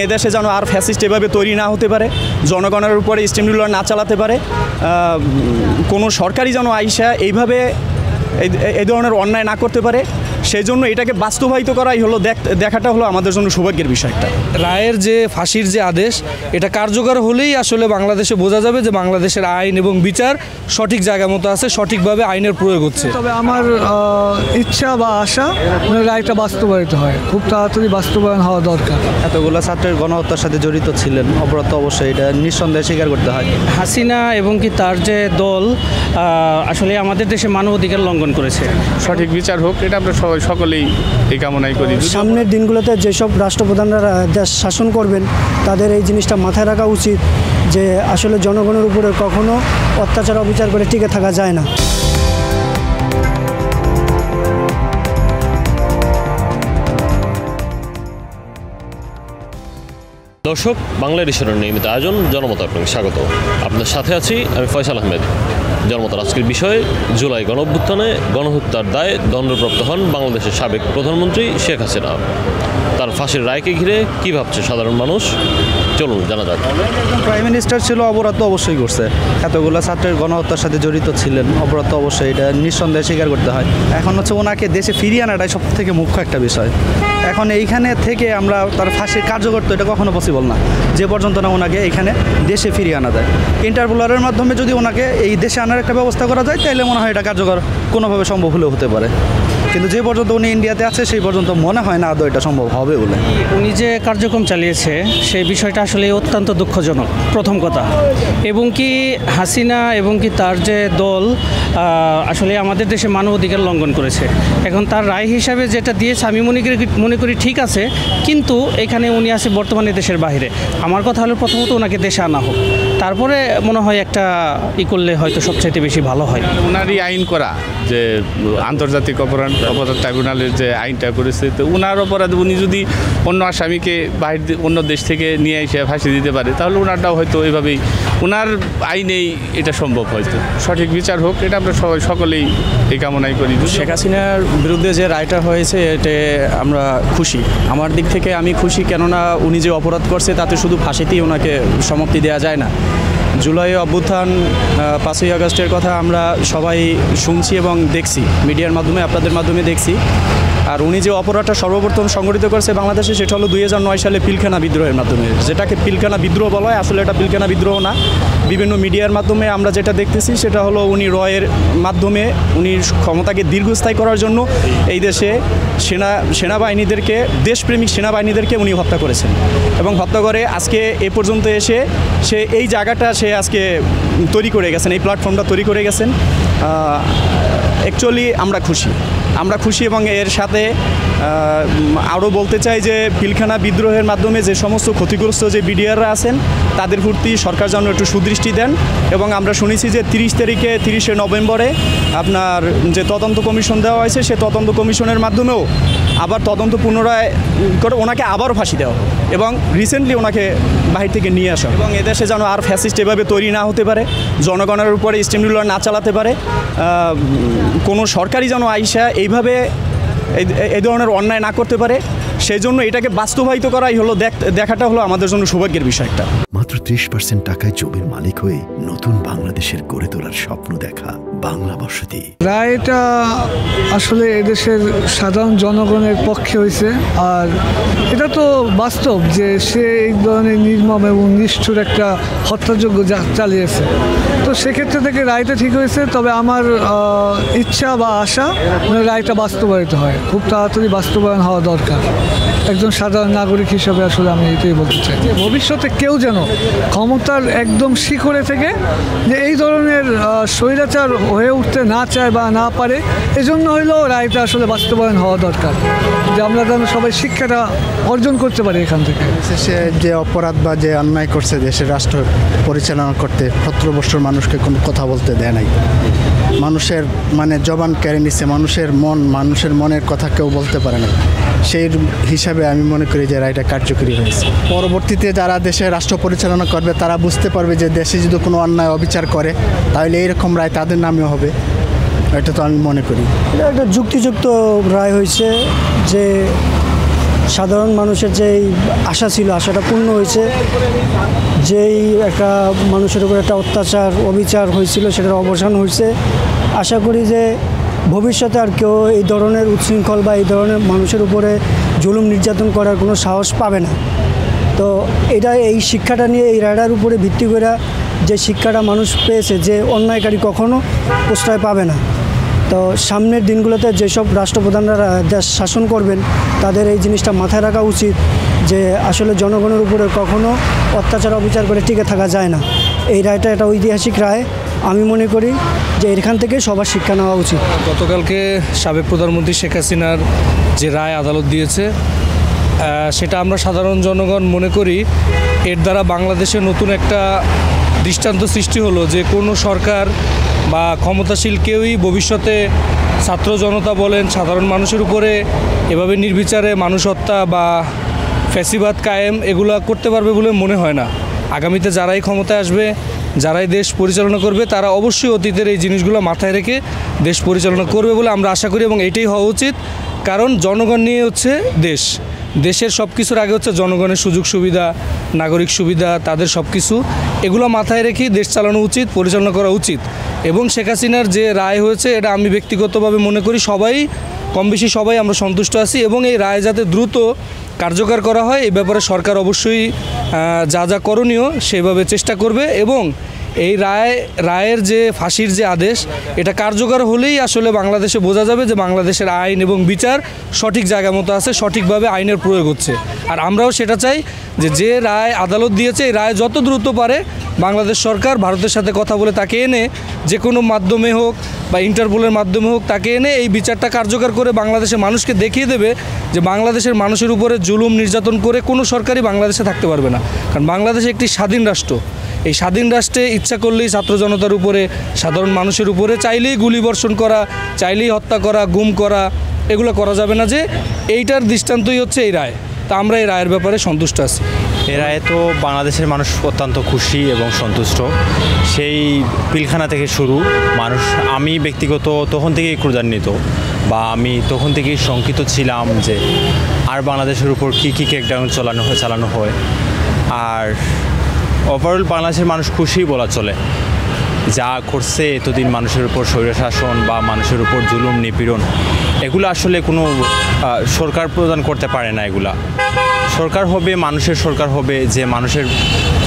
এদেশে যেন আর ফ্যাসিস্ট এভাবে তৈরি না হতে পারে, জনগণের উপরে স্টিম রুলার না চালাতে পারে, কোনো সরকারি যেন আইসা এইভাবে এই ধরনের অন্যায় না করতে পারে, সেই জন্য এটাকে বাস্তবায়িত করাই হলো দেখাটা হলো আমাদের জন্য সৌভাগ্যের বিষয়টা। রায়ের যে ফাঁসির যে আদেশ, এটা কার্যকর হলেই আসলে বাংলাদেশে বোঝা যাবে যে বাংলাদেশের আইন এবং বিচার সঠিক জায়গা মতো আছে, সঠিকভাবে আইনের প্রয়োগ হচ্ছে। তবে আমার ইচ্ছা বা আশা রায়টা বাস্তবায়িত হয়, খুব তাড়াতাড়ি বাস্তবায়ন হওয়া দরকার। এতগুলো ছাত্রের গণহত্যার সাথে জড়িত ছিলেন, অপরাধ অবশ্যই এটা নিঃসন্দেহে স্বীকার করতে হয়। হাসিনা এবং কি তার যে দল আসলে আমাদের দেশে মানবাধিকার লঙ্ঘন করেছে, সঠিক বিচার হোক, এটা আমরা সকলেই এই কামনাই করি। সামনের দিনগুলোতে যেসব রাষ্ট্রপ্রধানরা দেশ শাসন করবেন তাদের এই জিনিসটা মাথায় রাখা উচিত যে আসলে জনগণের উপরে কখনো অত্যাচার অবিচার করে টিকে থাকা যায় না। দর্শক, বাংলা এডিশনের নিয়মিত আয়োজন জনমত আপনাকে স্বাগত। আপনার সাথে আছি আমি ফয়সাল আহমেদ। জনমতের আজকের বিষয়ে জুলাই গণঅভ্যুত্থানে গণহত্যার দায়ে দণ্ডপ্রাপ্ত হন বাংলাদেশের সাবেক প্রধানমন্ত্রী শেখ হাসিনা। তার ফাঁসির রায়কে ঘিরে কী ভাবছে সাধারণ মানুষ, চলুন জানা যাক। প্রাইম মিনিস্টার ছিল, অপরাধ তো অবশ্যই করছে। এতগুলো ছাত্রের গণহত্যার সাথে জড়িত ছিলেন, অপরাধ তো অবশ্যই এটা নিঃসন্দেহে স্বীকার করতে হয়। এখন হচ্ছে ওনাকে দেশে ফিরিয়ে আনাটাই সব থেকে মুখ্য একটা বিষয়। এখন এইখানে থেকে আমরা তার ফাঁসির কার্যকর তো এটা কখনো পসিবল না, যে পর্যন্ত না ওনাকে এইখানে দেশে ফিরিয়ে আনা যায়। ইন্টারপোলারের মাধ্যমে যদি ওনাকে এই দেশে আনার একটা ব্যবস্থা করা যায়, তাহলে মনে হয় এটা কার্যকর কোনোভাবে সম্ভব হলেও হতে পারে। কিন্তু যে পর্যন্ত উনি ইন্ডিয়াতে আছে সেই পর্যন্ত মনে হয় না আদৌ এটা সম্ভব হবে বলে। উনি যে কার্যক্রম চালিয়েছে সেই বিষয়টা আসলে অত্যন্ত দুঃখজনক, প্রথম কথা। এবং কি হাসিনা এবং কি তার যে দল আসলে আমাদের দেশে মানবাধিকার লঙ্ঘন করেছে। এখন তার রায় হিসাবে যেটা দিয়েছে আমি মনে করি ঠিক আছে, কিন্তু এখানে উনি আছে বর্তমানে দেশের বাইরে। আমার কথা হলো প্রথমত ওনাকে দেশে আনা হোক, তারপরে মনে হয় একটা করলে হয়তো সবচাইতে বেশি ভালো হয়। ওনারই আইন করা যে আন্তর্জাতিক অপরাধ ট্রাইব্যুনালের যে আইনটা করেছে, তো ওনার অপরাধ উনি যদি অন্য আসামিকে অন্য দেশ থেকে নিয়ে এসে ফাঁসি দিতে পারে, তাহলে ওনারটাও হয়তো এভাবেই ওনার আইনেই এটা সম্ভব। হয়তো সঠিক বিচার হোক, এটা আমরা সকলেই এই কামনাই করি। শেখ হাসিনার বিরুদ্ধে যে রায়টা হয়েছে এতে আমরা খুশি। আমার দিক থেকে আমি খুশি, কেননা উনি যে অপরাধ করছে তাতে শুধু ফাঁসিতেই ওনাকে সমাপ্তি দেওয়া যায় না। জুলাই অভ্যুত্থান, 5ই আগস্টের কথা আমরা সবাই শুনছি এবং দেখছি, মিডিয়ার মাধ্যমে আপনাদের মাধ্যমে দেখছি। আর উনি যে অপরাধটা সর্বপ্রথম সংগঠিত করেছে বাংলাদেশে, সেটা হলো 2009 সালে পিলখানা বিদ্রোহের মাধ্যমে। যেটাকে পিলখানা বিদ্রোহ বলা হয়, আসলে এটা পিলখানা বিদ্রোহ না। বিভিন্ন মিডিয়ার মাধ্যমে আমরা যেটা দেখতেছি সেটা হলো উনি রয়ের মাধ্যমে উনি ক্ষমতাকে দীর্ঘস্থায়ী করার জন্য এই দেশে সেনাবাহিনীদেরকে, দেশপ্রেমিক সেনাবাহিনীদেরকে উনি হত্যা করেছেন এবং হত্যা করে আজকে এ পর্যন্ত এসে সে এই জায়গাটা সে আজকে তৈরি করে গেছেন, এই প্ল্যাটফর্মটা তৈরি করে গেছেন। অ্যাকচুয়ালি আমরা খুশি এবং এর সাথে আরও বলতে চাই যে পিলখানা বিদ্রোহের মাধ্যমে যে সমস্ত ক্ষতিগ্রস্ত যে বিডিআররা আছেন তাদের প্রতি সরকার যেন একটু সুদৃষ্টি দেন। এবং আমরা শুনেছি যে 30 নভেম্বরে আপনার যে তদন্ত কমিশন দেওয়া হয়েছে, সে তদন্ত কমিশনের মাধ্যমেও আবার তদন্ত পুনরায় করে ওনাকে আবারও ফাঁসি দেওয়া হোক এবং রিসেন্টলি ওনাকে বাহির থেকে নিয়ে আসা এবং এদেশে যেন আর ফ্যাসিস্ট এভাবে তৈরি না হতে পারে, জনগণের উপরে স্টিম রুলার না চালাতে পারে, কোনো সরকারি যেন আইসা এইভাবে এই ধরনের অন্যায় না করতে পারে, সেই জন্য এটাকে বাস্তবায়িত করাই হলো দেখাটা হলো আমাদের জন্য সৌভাগ্যের বিষয়টা। মাত্র 30% টাকায় জমির মালিক হয়ে নতুন বাংলাদেশের গড়ে তোলার স্বপ্ন দেখা বাংলা বসতি। রায়টা আসলে এদেশের সাধারণ জনগণের পক্ষে হয়েছে, আর এটা তো বাস্তব যে সে এই ধরনের নির্মম এবং নিষ্ঠুর একটা হত্যাযজ্ঞ চালিয়েছে। তো সেক্ষেত্রে থেকে রায়টা ঠিক হয়েছে। তবে আমার ইচ্ছা বা আশা রায়টা বাস্তবায়িত হয়, খুব তাড়াতাড়ি বাস্তবায়ন হওয়া দরকার। একজন সাধারণ নাগরিক হিসাবে আসলে আমি এটাই বলতে চাই যে ভবিষ্যতে কেউ যেন ক্ষমতার একদম শিখরে থেকে যে এই ধরনের স্বৈরাচার হয়ে উঠতে না চায় বা না পারে, এজন্য হইলেও রায়টা আসলে বাস্তবায়ন হওয়া দরকার, যে আমরা যেন সবাই শিক্ষাটা অর্জন করতে পারি এখান থেকে। সে যে অপরাধ বা যে অন্যায় করছে দেশের রাষ্ট্র পরিচালনা করতে, 17 বছর মানুষকে কোনো কথা বলতে দেয় নাই, মানুষের জবান কেড়ে নিচ্ছে, মানুষের মনের কথা কেউ বলতে পারে না। সেই হিসাবে আমি মনে করি যে রায়টা কার্যকরী হয়েছে। পরবর্তীতে যারা দেশে রাষ্ট্র পরিচালনা করবে তারা বুঝতে পারবে যে দেশে যদি কোনো অন্যায় অবিচার করে তাহলে এইরকম রায় তাদের নামেও হবে, এটা তো আমি মনে করি। এটা একটা যুক্তিযুক্ত রায় হয়েছে যে সাধারণ মানুষের যেই আশা ছিল আশাটা পূর্ণ হয়েছে। যেই একটা মানুষের উপর একটা অত্যাচার অবিচার হয়েছিল সেটার অবসান হয়েছে। আশা করি যে ভবিষ্যতে আর কেউ এই ধরনের উচ্ছৃঙ্খল বা এই ধরনের মানুষের উপরে জুলুম নির্যাতন করার কোনো সাহস পাবে না। তো এই শিক্ষাটা নিয়ে এই রায়টার উপরে ভিত্তি করে যে শিক্ষাটা মানুষ পেয়েছে যে অন্যায়কারী কখনো প্রশ্রয় পাবে না। তো সামনের দিনগুলোতে যেসব রাষ্ট্রপ্রধানরা দেশ শাসন করবেন তাদের এই জিনিসটা মাথায় রাখা উচিত যে আসলে জনগণের উপরে কখনো অত্যাচার অবিচার করে টিকে থাকা যায় না। এই রায়টা একটা ঐতিহাসিক রায়। আমি মনে করি যে এখান থেকে সবার শিক্ষা নেওয়া উচিত। গতকালকে সাবেক প্রধানমন্ত্রী শেখ হাসিনার যে রায় আদালত দিয়েছে সেটা আমরা সাধারণ জনগণ মনে করি এর দ্বারা বাংলাদেশে নতুন একটা দৃষ্টান্ত সৃষ্টি হলো যে কোনো সরকার বা ক্ষমতাশীল কেউই ভবিষ্যতে ছাত্র জনতা বলেন সাধারণ মানুষের উপরে এভাবে নির্বিচারে মানুষ হত্যা বা ফ্যাসিবাদ কায়েম এগুলো করতে পারবে বলে মনে হয় না। আগামীতে যারাই ক্ষমতায় আসবে, যারাই দেশ পরিচালনা করবে তারা অবশ্যই অতীতের এই জিনিসগুলো মাথায় রেখে দেশ পরিচালনা করবে বলে আমরা আশা করি এবং এটাই হওয়া উচিত। কারণ জনগণ নিয়ে হচ্ছে দেশ। দেশের সব কিছুর আগে হচ্ছে জনগণের সুযোগ সুবিধা, নাগরিক সুবিধা, তাদের সব কিছু এগুলো মাথায় রেখেই দেশ চালানো উচিত, পরিচালনা করা উচিত। এবং শেখ হাসিনার যে রায় হয়েছে এটা আমি ব্যক্তিগতভাবে মনে করি সবাই কম বেশি সবাই আমরা সন্তুষ্ট আছি এবং এই রায় যাতে দ্রুত কার্যকর করা হয় এই ব্যাপারে সরকার অবশ্যই যা যা করণীয় সেভাবে চেষ্টা করবে এবং এই রায়ের যে ফাঁসির যে আদেশ এটা কার্যকর হলেই আসলে বাংলাদেশে বোঝা যাবে যে বাংলাদেশের আইন এবং বিচার সঠিক জায়গা মতো আছে, সঠিকভাবে আইনের প্রয়োগ হচ্ছে। আর আমরাও সেটা চাই যে রায় আদালত দিয়েছে এই রায় যত দ্রুত পারে বাংলাদেশ সরকার ভারতের সাথে কথা বলে তাকে এনে যে কোনো মাধ্যমে হোক বা ইন্টারপোলের মাধ্যমে হোক তাকে এনে এই বিচারটা কার্যকর করে বাংলাদেশের মানুষকে দেখিয়ে দেবে যে বাংলাদেশের মানুষের উপরে জুলুম নির্যাতন করে কোনো সরকারই বাংলাদেশে থাকতে পারবে না। কারণ বাংলাদেশ একটি স্বাধীন রাষ্ট্র। এই স্বাধীন রাষ্ট্রে ইচ্ছা করলেই ছাত্র জনতার উপরে, সাধারণ মানুষের উপরে চাইলেই গুলিবর্ষণ করা, চাইলেই হত্যা করা, গুম করা এগুলো করা যাবে না। যে এইটার দৃষ্টান্তই হচ্ছে এই রায়। তা আমরা এই রায়ের ব্যাপারে সন্তুষ্ট আছি। এ রায়ে তো বাংলাদেশের মানুষ অত্যন্ত খুশি এবং সন্তুষ্ট। সেই পিলখানা থেকে শুরু মানুষ, আমি ব্যক্তিগত তখন থেকেই ক্রোধান্বিত বা আমি তখন থেকেই শঙ্কিত ছিলাম যে আর বাংলাদেশের উপর কী ক্র্যাকডাউন চালানো হয়। আর ওভারঅল বাংলাদেশের মানুষ খুশি বলা চলে। যা করছে এতদিন মানুষের উপর স্বৈরশাসন বা মানুষের উপর জুলুম নিপীড়ন এগুলো আসলে কোনো সরকার প্রদান করতে পারে না। এগুলা সরকার হবে, মানুষের সরকার হবে যে মানুষের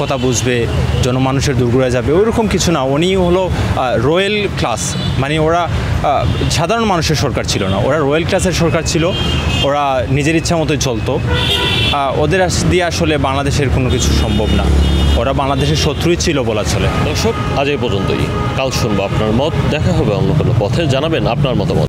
কথা বুঝবে, জনমানুষের দুর্গুড়া যাবে, ওইরকম কিছু না। উনি হলো রয়্যাল ক্লাস, মানে ওরা সাধারণ মানুষের সরকার ছিল না, ওরা রয়্যাল ক্লাসের সরকার ছিল। ওরা নিজের ইচ্ছা মতোই চলতো। ওদের দিয়ে আসলে বাংলাদেশের কোনো কিছু সম্ভব না। ওরা বাংলাদেশের শত্রুই ছিল বলা চলে। দর্শক, আজ এই পর্যন্তই। কাল শুনবো আপনার মত। দেখা হবে অন্য কোনো পথে। জানাবেন আপনার মতামত।